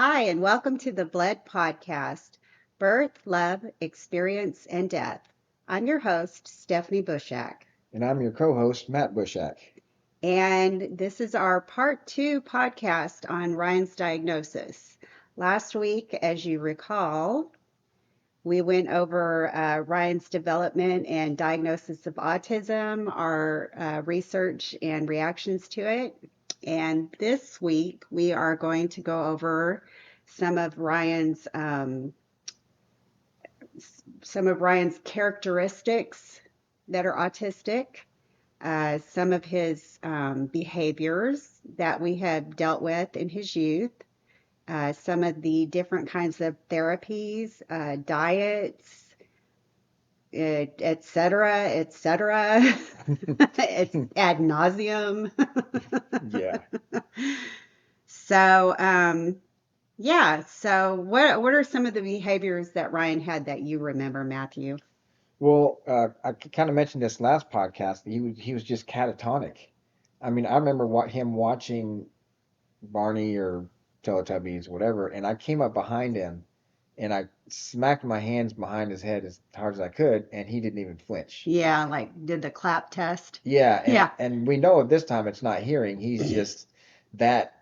Hi, and welcome to the Bled Podcast Birth, Love, Experience, and Death. I'm your host, Stephanie Bushak, And I'm your co-host, Matt Bushak. and this is our part two podcast on Ryan's diagnosis. Last week, as you recall, we went over Ryan's development and diagnosis of autism, our research and reactions to it. And this week, we are going to go over some of Ryan's um, some of Ryan's characteristics that are autistic, some of his behaviors that we have dealt with in his youth, some of the different kinds of therapies, diets, et cetera, et cetera. It's ad nauseum. Yeah. So, yeah. So, what are some of the behaviors that Ryan had that you remember, Matthew? Well, I kind of mentioned this last podcast. He was just catatonic. I mean, I remember him watching Barney or Teletubbies, whatever, and I came up behind him and I smacked my hands behind his head as hard as I could, and he didn't even flinch. Yeah, like did the clap test. Yeah, and Yeah. and we know at this time it's not hearing. He's just that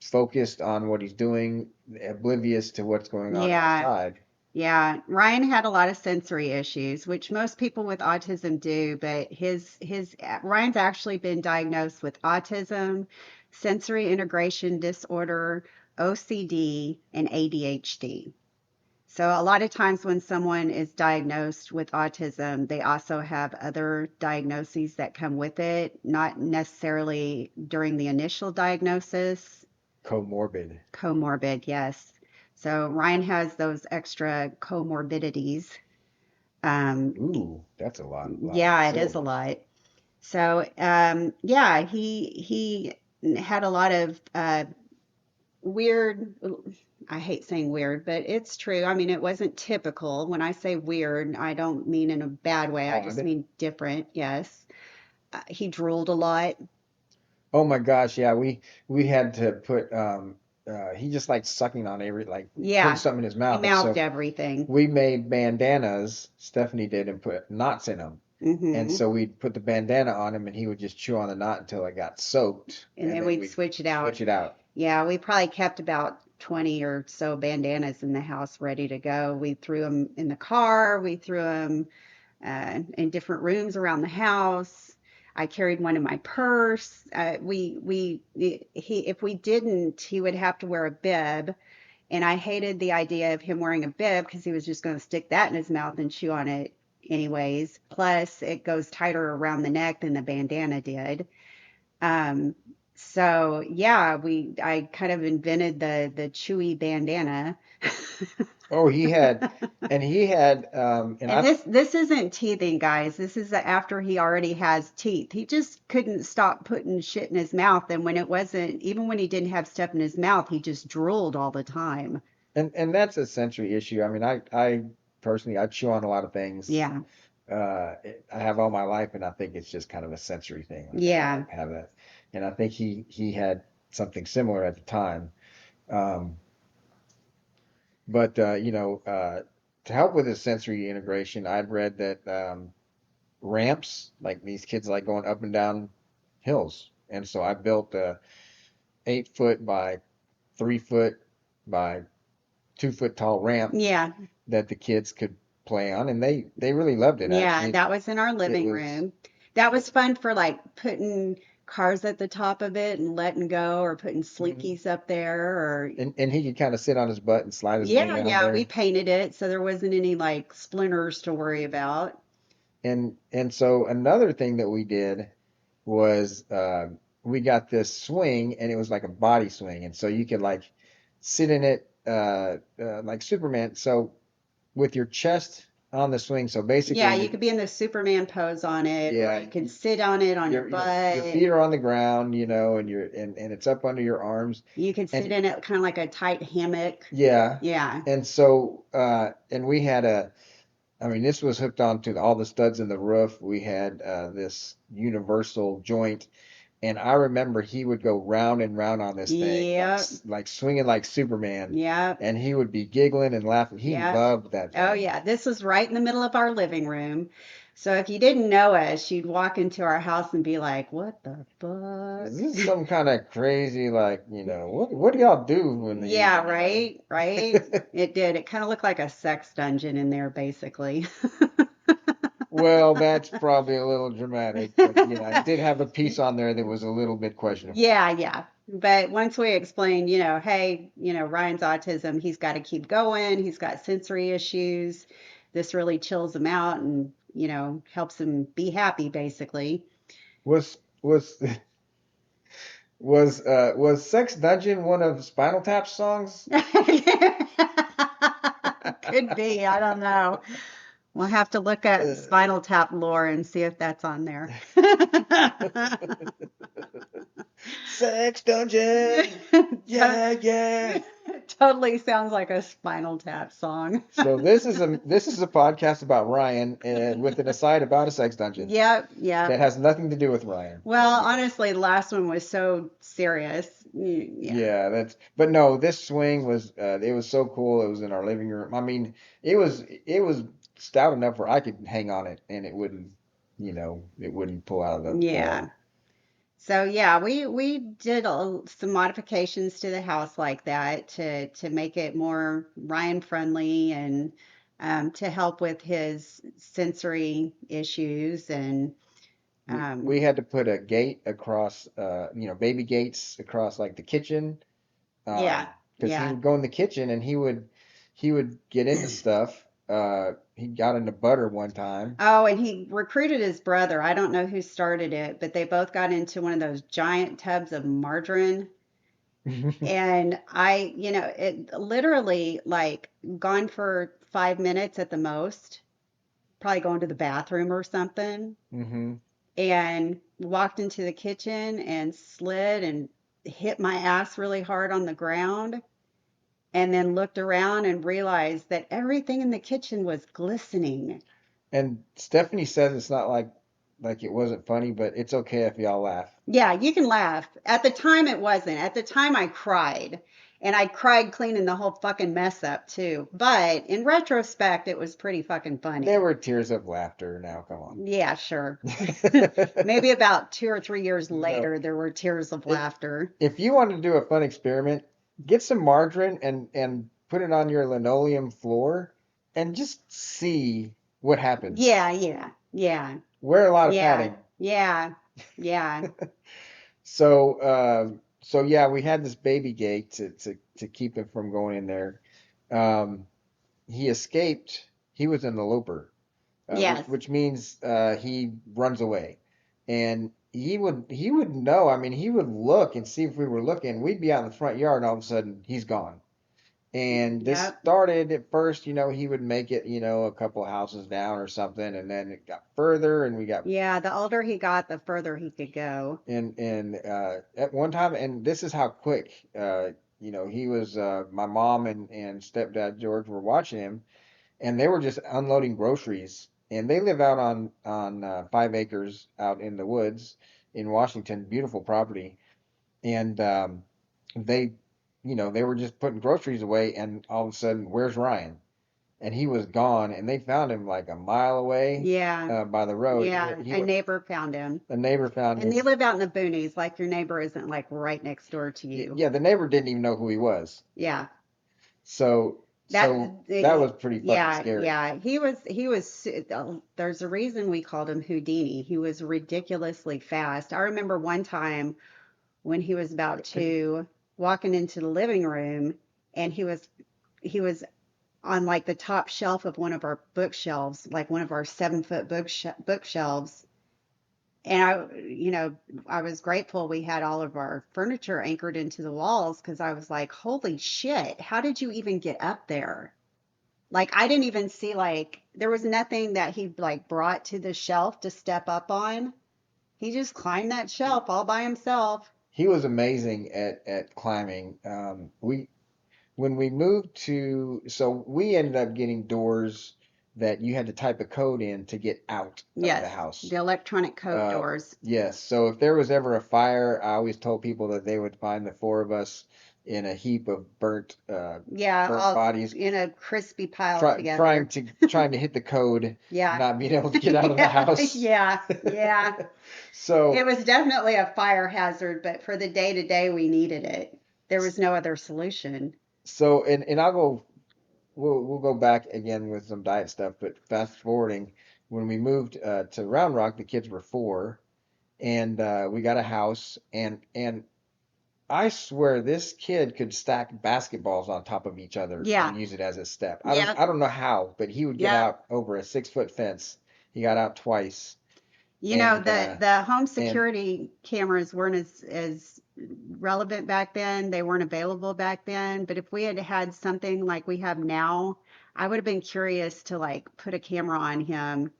focused on what he's doing, oblivious to what's going on Yeah. outside. Yeah. Ryan had a lot of sensory issues, which most people with autism do, but his Ryan's actually been diagnosed with autism, sensory integration disorder, OCD, and ADHD. So a lot of times when someone is diagnosed with autism, they also have other diagnoses that come with it, not necessarily during the initial diagnosis. Comorbid. Comorbid, yes. So Ryan has those extra comorbidities. Um, Ooh, that's a lot of yeah, it is a syllables. lot. So yeah, he had a lot of weird. I hate saying weird, but it's true. I mean, it wasn't typical. When I say weird, I don't mean in a bad way. I just Odd. mean different. Yes. He drooled a lot. Oh my gosh, yeah, we had to put he just liked sucking on like putting Yeah. something in his He mouth. And mouthed so everything. we made bandanas, Stephanie did, and put knots in them. And Hmm. so we'd put the bandana on him and he would just chew on the knot until it got soaked And and then then we'd we'd switch it out. switch it out. Yeah, we probably kept about 20 or so bandanas in the house ready to go. We threw them in the car. We threw them in different rooms around the house. I carried one in my purse. He, if we didn't, he would have to wear a bib, and I hated the idea of him wearing a bib because he was just going to stick that in his mouth and chew on it anyways. Plus, it goes tighter around the neck than the bandana did. Um, so yeah, I kind of invented the chewy bandana. Oh, he had and And I this isn't teething, guys. This is after he already has teeth. He just couldn't stop putting shit in his mouth. And when it wasn't, even when he didn't have stuff in his mouth, he just drooled all the time. and that's a sensory issue. I mean, I personally I chew on a lot of things. Yeah. I have all my life, and I think it's just kind of a sensory thing. Like I Yeah. have that, and I think he had something similar at the time. Um, but to help with his sensory integration, I'd read that ramps, like these kids like going up and down hills, and so I built a 8 foot by 3 foot by 2 foot tall ramp Yeah. that the kids could play on, and they really loved it. Yeah. Actually, That was in our it living was. room. That was fun for like putting cars at the top of it and letting go, or putting Mhm. slinkies up there, or And he could kind of sit on his butt and slide his wing yeah, out yeah, we there. painted it so there wasn't any like splinters to worry about. And so another thing that we did was we got this swing, and it was like a body swing, and so you could like sit in it like Superman. So with your chest on the swing, so Yeah, basically you could be in the Superman pose on it, or yeah, you can sit on it on your your butt. feet are on the ground, and and it's up under your arms, You could sit and in it kind of like a tight hammock. yeah, Yeah. and so and we had I mean, this was hooked onto all the studs in the roof. We had this universal joint And I remember he would go round and round on this thing, Yep. like swinging like Superman, Yep. and he would be giggling and laughing. He Yep. loved that Oh, thing. yeah. This was right in the middle of our living room. So if you didn't know us, you'd walk into our house and be like, what the Is fuck? this some kind of crazy, like, what do y'all do in the Yeah, evening, right, right. It did. It kind of looked like a sex dungeon in there, basically. Well, that's probably a little dramatic, but yeah, it did have a piece on there that was a little bit questionable. Yeah, yeah. But once we explained, hey, Ryan's autism, he's got to keep going. He's got sensory issues. This really chills him out and, helps him be happy, basically. Was was Sex Dungeon one of Spinal Tap's songs? Could be. I don't know. We'll have to look at Spinal Tap lore and see if that's on there. Sex Dungeon. To- Yeah, yeah. Totally sounds like a Spinal Tap song. So this is a podcast about Ryan and with an aside about a sex dungeon Yep, yep. that has nothing to do with Ryan. Well, honestly, the last one was so serious. Yeah. Yeah, but no, this swing was it was so cool. It was in our living room. I mean, it was stout enough where I could hang on it and it wouldn't pull out of the Yeah. wall. So yeah, we did some modifications to the house like that to make it more Ryan friendly and to help with his sensory issues and We um, had to put a gate across baby gates across like the kitchen yeah, because he yeah. would go in the kitchen and he would get into stuff. He got into butter one time. Oh, and he recruited his brother. I don't know who started it, but they both got into one of those giant tubs of margarine. And it literally like gone for 5 minutes at the most, probably going to the bathroom or something, hmm and walked into the kitchen and slid and hit my ass really hard on the ground, and then looked around and realized that everything in the kitchen was glistening. And Stephanie says it's not like it wasn't funny, but it's okay if y'all laugh. Yeah, you can laugh. At the time, it wasn't. At the time, I cried. And I cried cleaning the whole fucking mess up, too. But in retrospect, it was pretty fucking There funny. were tears of laughter. Now, come on. Yeah, sure. Maybe about 2 or 3 years No, later, there were tears of if laughter. if you want to do a fun experiment, get some margarine and put it on your linoleum floor and just see what happens. Yeah, yeah, yeah, Wear a lot of yeah, padding. yeah, yeah, So yeah, we had this baby gate to keep him from going in there. Um, he escaped. He was an eloper, which yes. which means he runs away, and he would know. I mean, he would look and see if we were looking. We'd be out in the front yard, and all of a sudden he's gone. And this Yep. started at first, he would make it, a couple houses down or something, and then it got further, and we got Yeah, the older he got, the further he could go. and at one time, and this is how quick, he was. My mom and stepdad George were watching him, and they were just unloading groceries. And they live out on 5 acres out in the woods in Washington, beautiful property. And they, they were just putting groceries away, and all of a sudden, where's Ryan? And he was gone, and they found him like a mile away Yeah, by the road. yeah. He A neighbor found him. A neighbor found And they him. live out in the boonies, like your neighbor isn't like right next door to you. Yeah, the neighbor didn't even know who he was. Yeah. So That, so that was pretty fucking yeah, scary. yeah. He was, there's a reason we called him Houdini. He was ridiculously fast. I remember one time when he was about two, walking into the living room, and he was on like the top shelf of one of our bookshelves, like one of our 7 foot bookshelves. And I was grateful we had all of our furniture anchored into the walls because I was like, holy shit, how did you even get up there? Like, I didn't even see, like, there was nothing that he like brought to the shelf to step up on. He just climbed that shelf all by himself. He was amazing at climbing. We when we moved to so we ended up getting doors that you had to type a code in to get out of the Yes, house. the electronic code Uh, doors. yes. So if there was ever a fire, I always told people that they would find the four of us in a heap of Yeah, burnt all bodies, in a crispy pile trying together. to hit the code, Yeah. not being able to get out of the Yeah, house. yeah, yeah. It So was definitely a fire hazard, but for the day to day, we needed it. There was no other solution. and I'll go. We'll go back again with some diet stuff, but fast forwarding, when we moved to Round Rock, the kids were 4, and we got a house, and I swear this kid could stack basketballs on top of each other Yeah, and use it as a step. yep, I don't know how, but he would get yep. out over a 6 foot fence. He got out twice, You know, and the home and security cameras weren't as relevant back then. They weren't available back then. But if we had had something like we have now, I would have been curious to like put a camera on him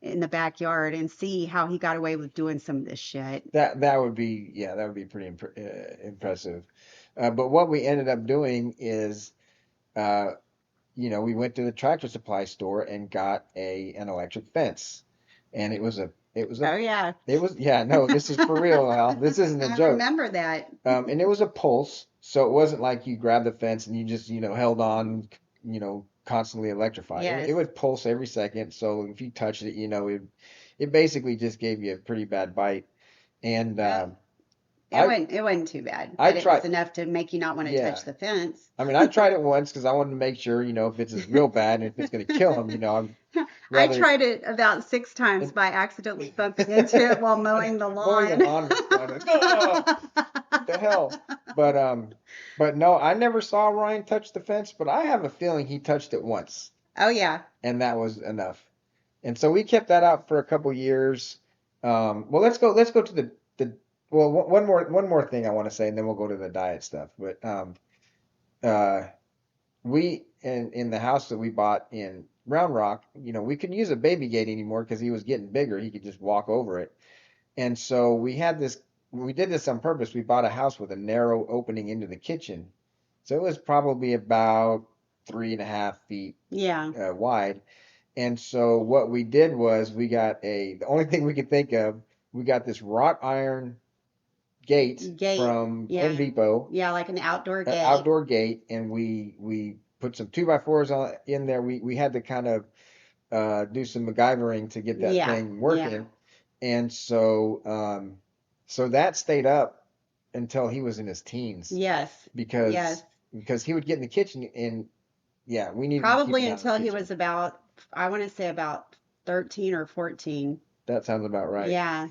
in the backyard and see how he got away with doing some of this shit. that would be yeah, that would be pretty impressive. But what we ended up doing is. Uh, we went to the tractor supply store and got an electric fence, and Oh yeah. yeah, no, this is for real, Al. This isn't a I joke. remember that. And it was a pulse, so it wasn't like you grabbed the fence and you just held on, constantly electrified. It Yes. would pulse every second, so if you touched it, it basically just gave you a pretty bad bite. And Well, I it wasn't too bad, I but it was tried, enough to make you not want to yeah. touch the fence. I mean, I tried it once because I wanted to make sure, if it's real bad and if it's going to kill him, I'd I rather. tried it about 6 times by accidentally bumping into it while mowing the Mowing the lawn. lawn was fun. Like, "Ah, what the hell?" But no, I never saw Ryan touch the fence, but I have a feeling he touched it once, Oh yeah. and that was enough. And so we kept that out for a couple years. Well, let's go to the well, one more thing I want to say, and then we'll go to the diet stuff. But uh, we in the house that we bought in Round Rock, we couldn't use a baby gate anymore because he was getting bigger. He could just walk over it. And so we did this on purpose. We bought a house with a narrow opening into the kitchen. So it was probably about 3.5 feet Yeah. wide. And so what we did was the only thing we could think of, we got this wrought iron gate Gate. from Home Yeah. Depot, Yeah, like an outdoor gate. outdoor gate, and we put some 2x4s in there. We had to kind of do some MacGyvering to get that Yeah. thing Yeah. working. And so that stayed up until he was in his teens Yes. because Yes. he would get in the kitchen and yeah, we needed to keep Probably him out of the until he kitchen. was about, I want to say about 13 or 14. That sounds about right. Yeah.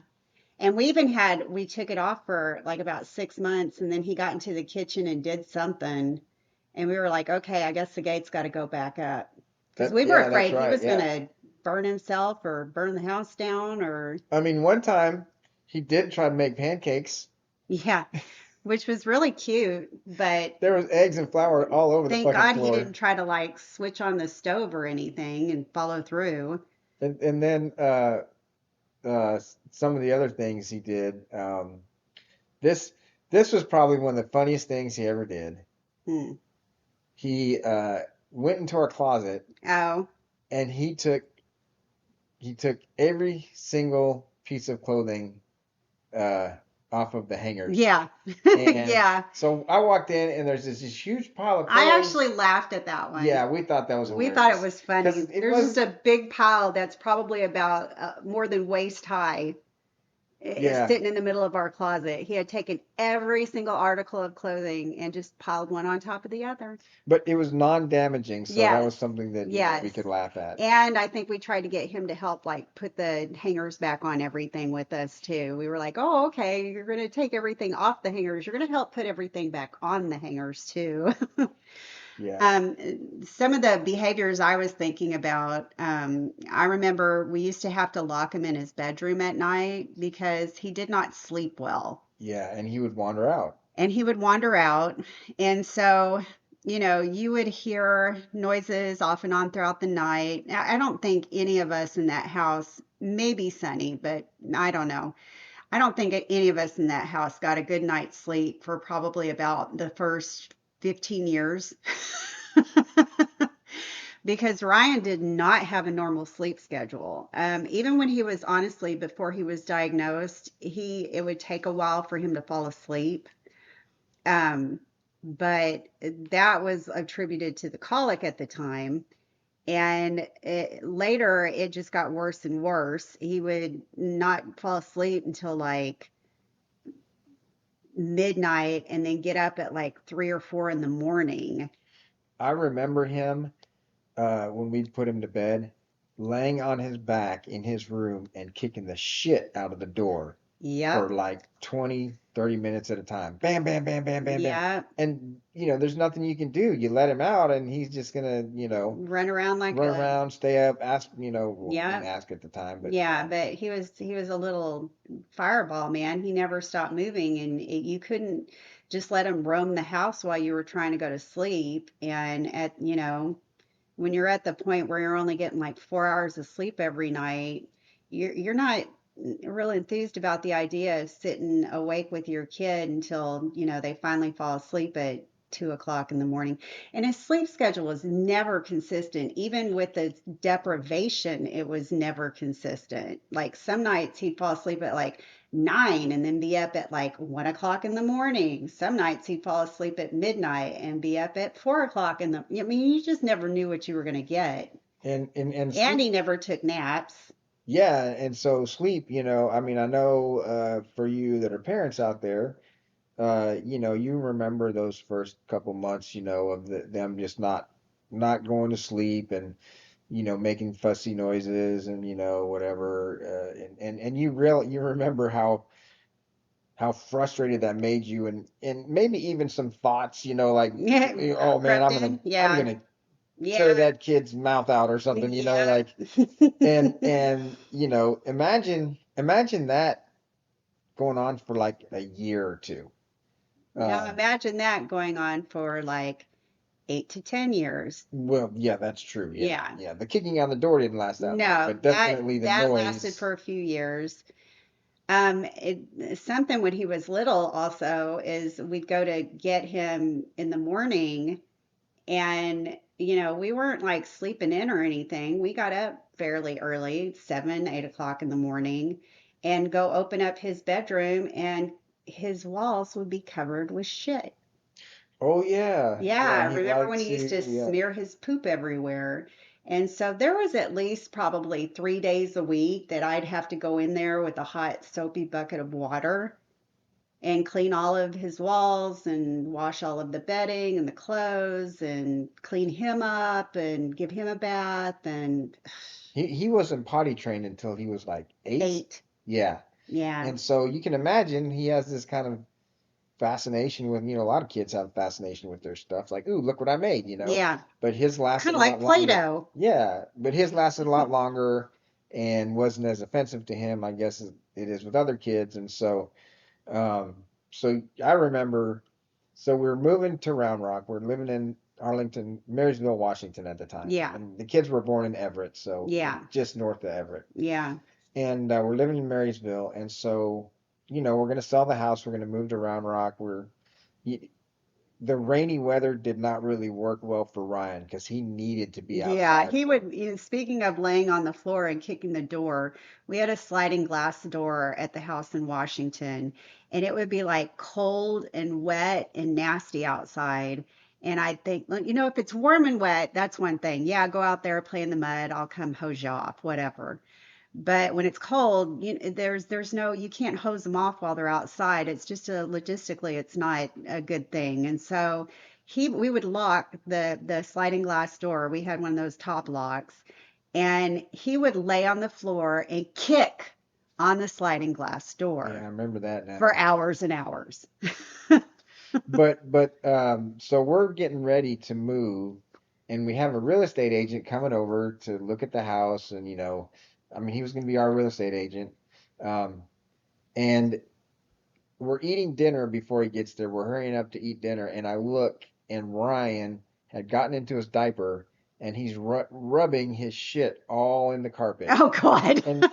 And we took it off for like about 6 months and then he got into the kitchen and did something. And we were like, okay, I guess the gate's got to go back up. Because we were Yeah, that's afraid he right. was going Yeah. to burn himself or burn the house down or, I mean, one time he did try to make pancakes. yeah, which was really cute. But There was eggs and flour all over the thank fucking God he didn't floor. try to like switch on the stove or anything and follow through. And then some of the other things he did. This this was probably one of the funniest things he ever did. Hmm. He went into our closet Oh, and he took every single piece of clothing uh, off of the hangers. yeah. And Yeah. so I walked in and there's this huge pile of I clothes. actually laughed at that one. Yeah, we thought that was We thought it hilarious was because funny. it There's just wasn't. a big pile that's probably about more than waist high Yeah, sitting in the middle of our closet. He had taken every single article of clothing and just piled one on top of the other. but it was non-damaging, so that was Yes. something that we Yes. could laugh at. And I think we tried to get him to help like put the hangers back on everything with us too. We were like, "Oh, okay, you're going to take everything off the hangers. You're going to help put everything back on the hangers too." Yeah, Um, some of the behaviors I was thinking about, I remember we used to have to lock him in his bedroom at night because he did not sleep well. yeah, and he would wander out. And he would wander out. And so, you would hear noises off and on throughout the night. I don't think any of us in that house, maybe Sonny, but I don't know. I don't think any of us in that house got a good night's sleep for probably about the first 15 years. because Ryan did not have a normal sleep schedule. Even when he was honestly before he was diagnosed, he it would take a while for him to fall asleep. Um, but that was attributed to the colic at the time. And later, it just got worse and worse. He would not fall asleep until like midnight and then get up at like 3 or 4 in the morning. I remember him when we'd put him to bed, laying on his back in his room and kicking the shit out of the door for Yep. like 20, 30 minutes at a time. Bam, bam, bam, bam, bam, bam. Yep. And, there's nothing you can do. You let him out and he's just gonna, Run around like run a, around, stay up, ask, well, didn't yep. ask at the time, but Yeah, but he was a little fireball, man. He never stopped moving, and you couldn't just let him roam the house while you were trying to go to sleep. And when you're at the point where you're only getting like 4 hours of sleep every night, you're not really enthused about the idea of sitting awake with your kid until, they finally fall asleep at 2 o'clock in the morning. And his sleep schedule was never consistent. Even with the deprivation, it was never consistent. Like some nights he'd fall asleep at like 9 and then be up at like 1 o'clock in the morning. Some nights he'd fall asleep at midnight and be up at 4 o'clock in the. I mean, you just never knew what you were going to get. and And sleep. he never took naps. Yeah, and so sleep, I mean, I know for you that are parents out there, you remember those first couple months, of them just not going to sleep and making fussy noises and whatever, and you remember how frustrated that made you, and maybe even some thoughts, like, Yeah, oh man, crept I'm gonna in. I'm Yeah, gonna tear yeah, that kid's mouth out or something, yeah. like, and imagine that going on for like a year or two. Now Um, imagine that going on for like 8 to 10 years. well, yeah, that's true. Yeah, Yeah. yeah. The kicking out the door didn't last that long, No, but that definitely the that lasted noise. for a few years. Something when he was little also is we'd go to get him in the morning and we weren't like sleeping in or anything. We got up fairly early, 7, 8 o'clock in the morning, and go open up his bedroom and his walls would be covered with shit. Oh yeah, Yeah, yeah. I He remember when likes he used to to. Yeah. smear his poop everywhere. And so there was at least probably 3 days a week that I'd have to go in there with a hot, soapy bucket of water and clean all of his walls and wash all of the bedding and the clothes and clean him up and give him a bath and He wasn't potty trained until he was like 8. 8. Yeah, Yeah. and so you can imagine he has this kind of fascination with, a lot of kids have fascination with their stuff, like, ooh, look what I made. Yeah. But his lasted Kind a of like lot longer. Play-Doh. Yeah, but his lasted a lot longer and wasn't as offensive to him, I guess, as it is with other kids. And um, so I remember, so we were moving to Round Rock. We're living in Arlington, Marysville, Washington at the time, Yeah. and the kids were born in Everett, so Yeah. just north of Everett. Yeah. And we're living in Marysville, and so we're gonna sell the house. We're gonna move to Round Rock. Y- the rainy weather did not really work well for Ryan because he needed to be Yeah, outside he more. would, speaking of laying on the floor and kicking the door, we had a sliding glass door at the house in Washington, and it would be like cold and wet and nasty outside. And I think, well, if it's warm and wet, that's one thing. Yeah, go out there, play in the mud, I'll come hose you off, whatever. But when it's cold, there's no, you can't hose them off while they're outside. It's just logistically, it's not a good thing. And so we would lock the sliding glass door. We had one of those top locks, and he would lay on the floor and kick on the sliding glass Yeah, I door remember that for now. hours and hours. But so we're getting ready to move, and we have a real estate agent coming over to look at the house, and I mean, he was going to be our real estate agent. Um, and we're eating dinner before he gets there. We're hurrying up to eat dinner, and I look, and Ryan had gotten into his diaper, and he's rubbing his shit all in the carpet. Oh God. And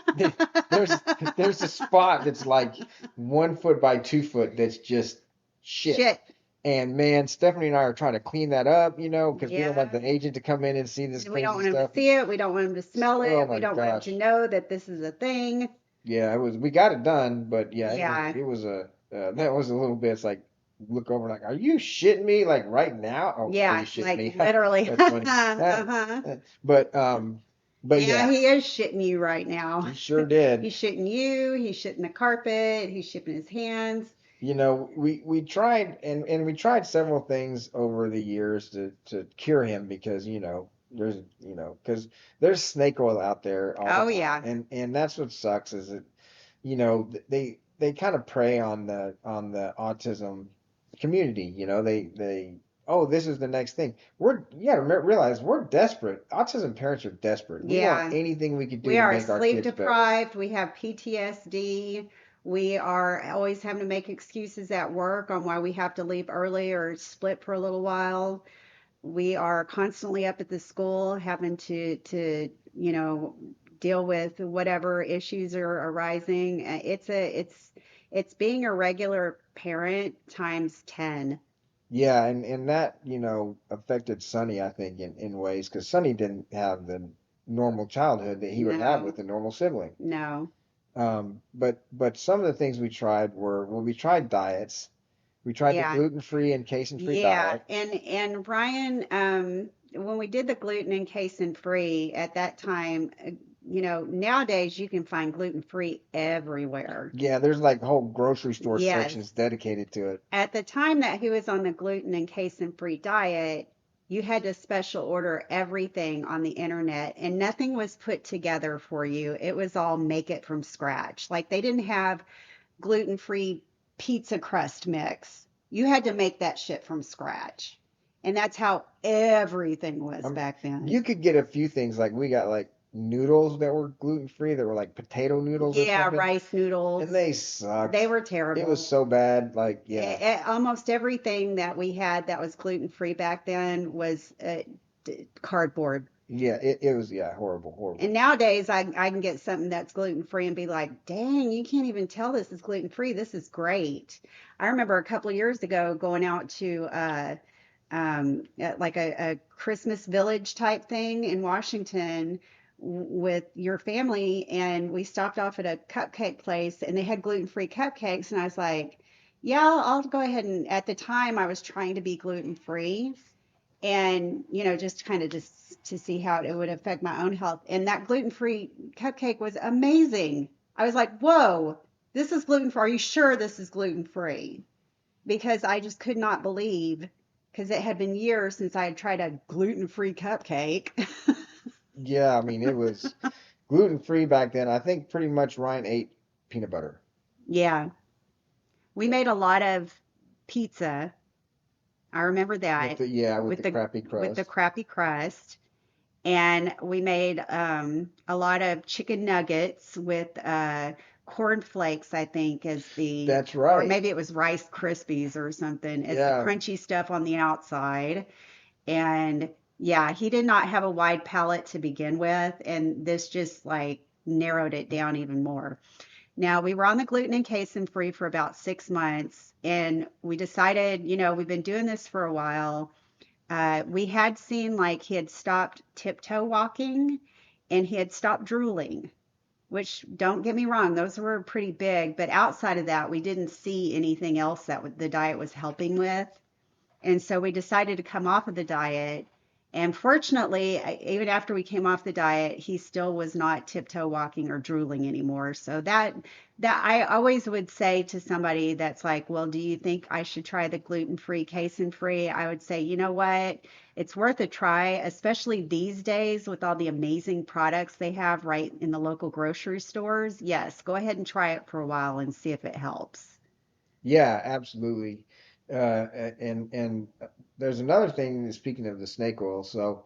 there's there's a spot that's like 1 foot by 2 foot that's just shit. Shit. And man, Stephanie and I are trying to clean that up, because we don't want Yeah. the agent to come in and see this We don't crazy want him to stuff. see it. We don't want him to smell Oh it. We my don't want him to gosh. know that this is a thing. Yeah, we got it done, but yeah, Yeah. that was a little bit, it's like, look over like, are you shitting me? Like right now? Oh, are you Yeah, shitting like me? literally. That's funny. Uh-huh. But, um, but Yeah, yeah, he is shitting you right now. he sure did. He's shitting you, he's shitting the carpet, he's shitting his hands. We tried and we tried several things over the years to cure him because because there's snake oil out there all the Oh time, yeah. and that's what sucks is that they kind of prey on the autism community. They oh, this is the next thing. You got to realize we're desperate. Autism parents are desperate. We want Yeah. anything we could do We to are make our sleep kids better. deprived. We have PTSD. We are always having to make excuses at work on why we have to leave early or split for a little while. We are constantly up at the school having to deal with whatever issues are arising. It's being a regular parent times 10. Yeah, and that, affected Sonny, I think, in ways, because Sonny didn't have the normal childhood that he would have No, with a normal sibling. no. But some of the things we tried were, well, we tried diets. We tried the Yeah. gluten-free and casein-free Yeah, diet. and Ryan, when we did the gluten and casein free at that time, nowadays you can find gluten free everywhere. Yeah, there's like whole grocery store Yes. sections dedicated to it. At the time that he was on the gluten and casein free diet, you had to special order everything on the internet and nothing was put together for you. It was all make it from scratch. Like they didn't have gluten free pizza crust mix. You had to make that shit from scratch. And that's how everything was Um, back then. you could get a few things like we got like noodles that were gluten-free that were like potato noodles or Yeah, something, rice and noodles. they They sucked. were It was terrible. so bad. Like, yeah. Almost everything that we had that was gluten free back then was cardboard. Yeah, it was, yeah, horrible, And horrible. nowadays, I can get something that's gluten free and be like, dang, you can't even tell this is gluten free. This is great. I remember a couple of years ago going out to at like a Christmas village type thing in Washington with your family, and we stopped off at a cupcake place, and they had gluten-free cupcakes, and I was like, yeah, I'll go ahead and at the time I was trying to be gluten-free and just kind of just to see how it would affect my own health. And that gluten-free cupcake was amazing. I was like, whoa, this is gluten-free. Are you sure this is gluten-free? Because I just could not believe, because it had been years since I had tried a gluten-free cupcake. Yeah, I mean, it was gluten-free back then. I think pretty much Ryan ate peanut butter. Yeah, we made a lot of pizza. I remember With that the yeah, with with the the crappy with the crust. crappy crust. And we made a lot of chicken nuggets with corn flakes, I think, as That's or right. maybe it was Rice Krispies or something, as the Yeah. crunchy stuff on the outside. And yeah, he did not have a wide palate to begin with, and this just like narrowed it down even more. Now, we were on the gluten and casein free for about 6 months, and we decided, we've been doing this for a while. We had seen like he had stopped tiptoe walking and he had stopped drooling, which don't get me wrong, those were pretty big, but outside of that, we didn't see anything else that the diet was helping with. And so we decided to come off of the diet. And fortunately, even after we came off the diet, he still was not tiptoe walking or drooling anymore. So that I always would say to somebody that's like, "Well, do you think I should try the gluten-free, casein-free?" I would say, "You know what? It's worth a try, especially these days with all the amazing products they have right in the local grocery stores. Yes, go ahead and try it for a while and see if it helps." Yeah, absolutely. And there's another thing, speaking of the snake oil. So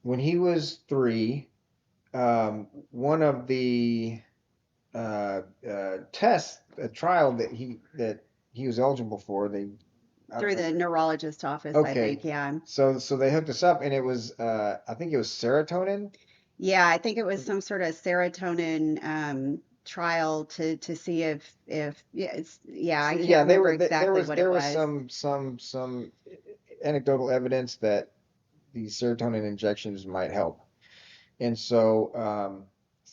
when he was 3, one of the tests, a trial that he was eligible for, I Through don't, the neurologist office, I okay, think. Yeah. so they hooked us up, and it was I think it was serotonin. Yeah, I think it was some sort of serotonin trial to see if yeah, yeah, I So, can't yeah, they remember were exactly what it there was was. some anecdotal evidence that these serotonin injections might help. And so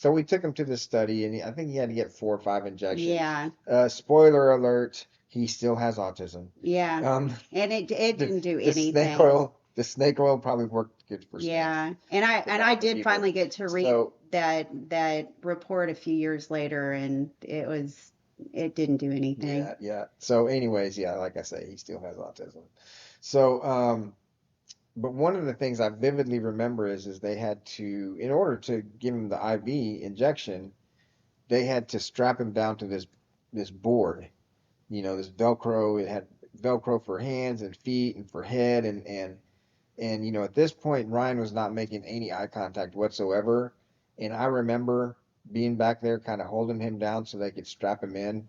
we took him to this study, and I think he had to get 4 or 5 injections. Yeah, Spoiler alert, he still has autism. yeah. Um, And it the didn't do the snake anything. oil, the snake oil probably worked good for snakes, Yeah. And I but and I not for did people. finally get to read So that report a few years later, and it didn't do anything. yeah, yeah. So anyways, yeah, like I say, he still has autism. So but one of the things I vividly remember is they had to, in order to give him the IV injection, they had to strap him down to this board, this Velcro. It had Velcro for hands and feet and for head, and at this point Ryan was not making any eye contact whatsoever. And I remember being back there kind of holding him down so they could strap him in.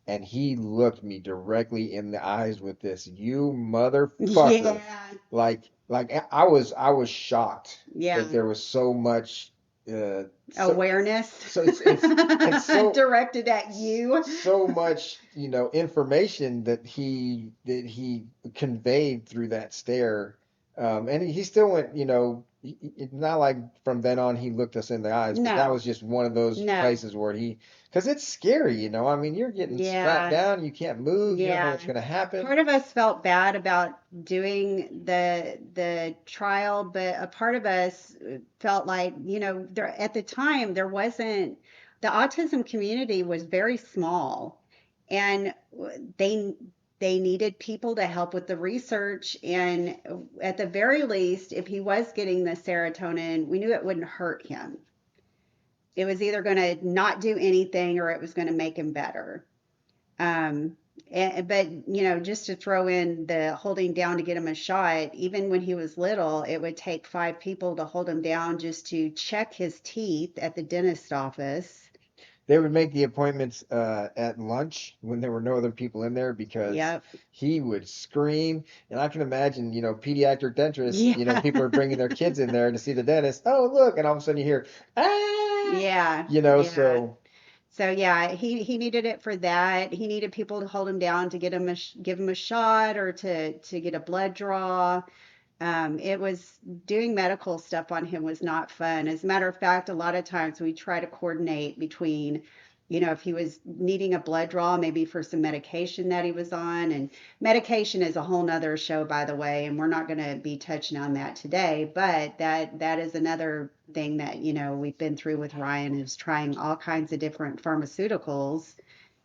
And he looked me directly in the eyes with this, "You motherfucker." Yeah. Like I was shocked that Yeah. there was so much uh so Awareness so it's directed at you. so much, information that he conveyed through that stare. And he still went, it's not like from then on he looked us in the eyes, but that No, was just one of those no. places where because it's scary, I mean, you're getting strapped Yeah, down, you can't move, you don't know yeah. what's going to happen. Part of us felt bad about doing the trial, but a part of us felt like, there at the time there wasn't the autism community was very small, and they they needed people to help with the research, and at the very least, if he was getting the serotonin, we knew it wouldn't hurt him. It was either going to not do anything or it was going to make him better. Um, but just to throw in the holding down to get him a shot, even when he was little, it would take 5 people to hold him down just to check his teeth at the dentist office. They would make the appointments at lunch when there were no other people in there because Yep. he would scream. And I can imagine, pediatric dentists, Yeah. people are bringing their kids in there to see the dentist. Oh, look. And all of a sudden you hear, ah, Yeah. Yeah. so So yeah, he needed it for that. He needed people to hold him down to get him give him a shot or to get a blood draw. It was doing medical stuff on him was not fun. As a matter of fact, a lot of times we try to coordinate between, if he was needing a blood draw, maybe for some medication that he was on. And medication is a whole nother show, by the way, and we're not going to be touching on that today. But that is another thing that, we've been through with Ryan is trying all kinds of different pharmaceuticals,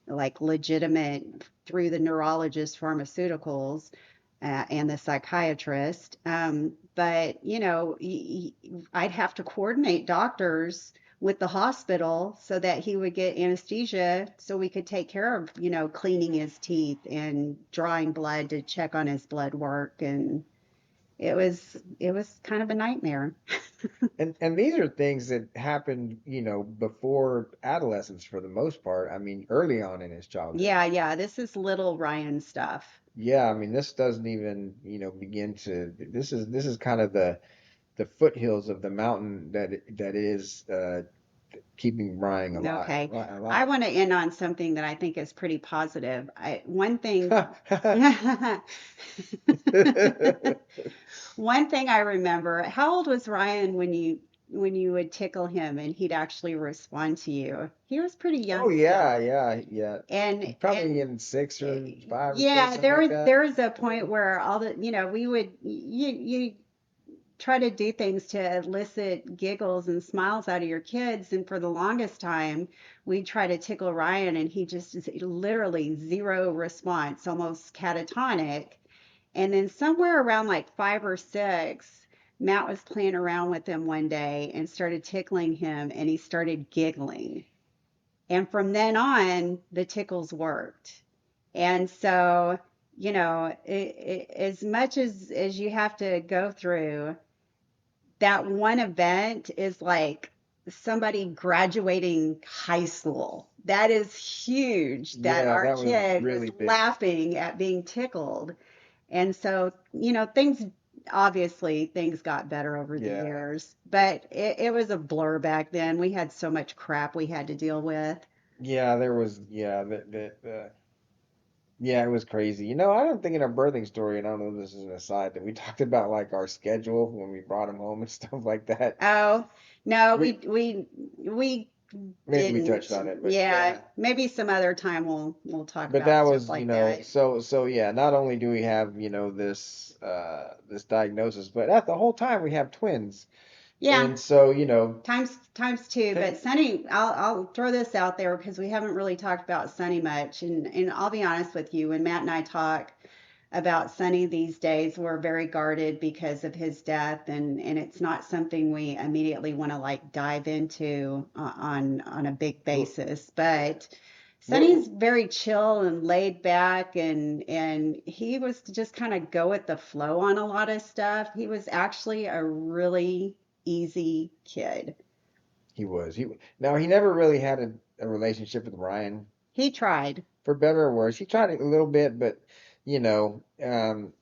like legitimate through the neurologist pharmaceuticals and the psychiatrist. But, I'd have to coordinate doctors with the hospital so that he would get anesthesia so we could take care of, cleaning his teeth and drawing blood to check on his blood work. And it was kind of a nightmare. and these are things that happened, before adolescence for the most part. I mean, early on in his childhood. Yeah, yeah, this is little Ryan stuff. Yeah, I mean, this doesn't even, begin to this is kind of the foothills of the mountain that is keeping Ryan alive. Okay. I Alive. want to end on something that I think is pretty positive. One thing, one thing I remember, how old was Ryan when you would tickle him and he'd actually respond to you? He was pretty Oh young yeah, still. yeah, yeah. And Probably in 6 or 5 or 6, yeah, something like that. there was a point where all the, we would you try to do things to elicit giggles and smiles out of your kids. And for the longest time, we try to tickle Ryan, and he just is literally zero response, almost catatonic. And then somewhere around like 5 or 6, Matt was playing around with him one day and started tickling him, and he started giggling. And from then on, the tickles worked. And so, as much as you have to go through, that one event is like somebody graduating high school. That is huge that Yeah, our that was kid was really big. laughing at being tickled. And so, things got better over the Yeah. years, but it was a blur back then. We had so much crap we had to deal with. Yeah, there was, yeah, it was crazy. You know, I don't think in our birthing story, and I don't know if this is an aside, that we talked about like our schedule when we brought him home and stuff like that. Oh, no, We we maybe we touched didn't. on it, but Yeah, yeah. maybe some other time we'll talk But about that stuff was, like that. so yeah, not only do we have, this this diagnosis, but at the whole time we have twins. Yeah, And so, times two. take But Sunny, I'll throw this out there because we haven't really talked about Sunny much, and I'll be honest with you, when Matt and I talk about Sonny these days, we're very guarded because of his death, and it's not something we immediately want to like dive into on a big well, basis. But well, Sonny's very chill and laid back, and he was to just kind of go with the flow on a lot of stuff. He was actually a really easy kid. he now he never really had a relationship with Ryan, He tried. for better or worse. He tried it a little bit, but you know, um,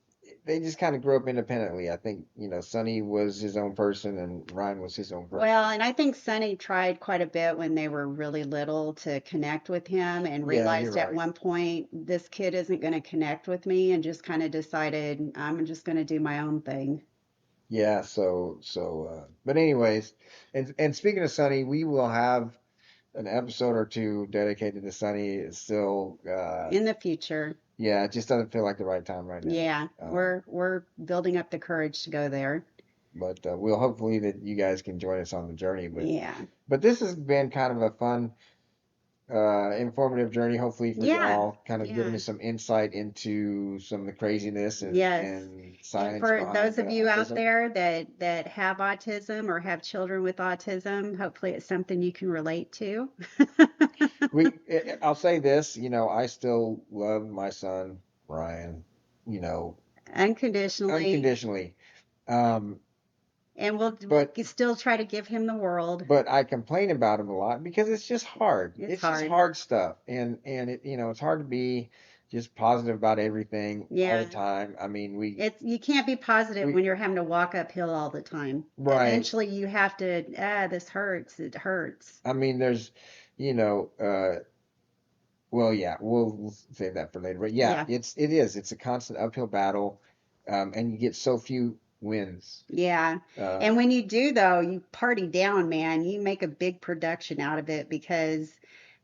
they just kind of grew up independently. I think, Sonny was his own person and Ryan was his own person. Well, and I think Sonny tried quite a bit when they were really little to connect with him and Yeah, you're realized at right. one point this kid isn't going to connect with me and just kind of decided I'm just going to do my own thing. Yeah, but anyways, and speaking of Sonny, we will have an episode or two dedicated to Sonny. It's still, In the future, yeah, it just doesn't feel like the right time right now. yeah, we're building up the courage to go there. But we'll hopefully that you guys can join us on the journey. Yeah. But this has been kind of a fun, informative journey, hopefully for Yeah. y'all, kind of giving Yeah. us some insight into some of the craziness Yes. and And science for those behind of you out autism. there that have autism or have children with autism, hopefully it's something you can relate to. I'll say this, I still love my son, Ryan, you know, Unconditionally, unconditionally. Um, and we'll but still try to give him the world. but I complain about him a lot because it's just hard. It's It's just hard. hard stuff, and it's hard to be just positive about everything all the Yeah. time. I mean, It's you can't be positive we when you're having to walk uphill all the time. right. Eventually you have to, this hurts. It hurts. I mean, there's, you know, well, yeah, we'll save that for later. But yeah, Yeah. it's a constant uphill battle, and you get so few wins. Yeah. Uh, And when you do though, you party down, man. You make a big production out of it because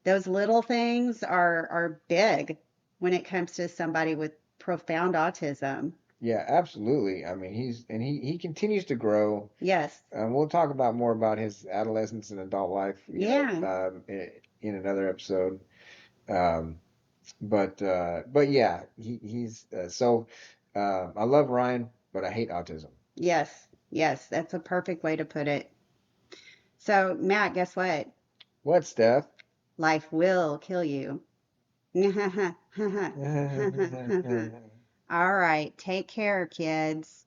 those little things are big when it comes to somebody with profound autism. yeah, absolutely. I mean, he continues to grow. Yes. We'll talk about more about his adolescence and adult life, Yeah. in another episode. Um, but yeah, he's so. I love Ryan, but I hate autism. Yes. Yes. That's a perfect way to put it. So, Matt, guess what? What, Steph? Life will kill you. All right. Take care, kids.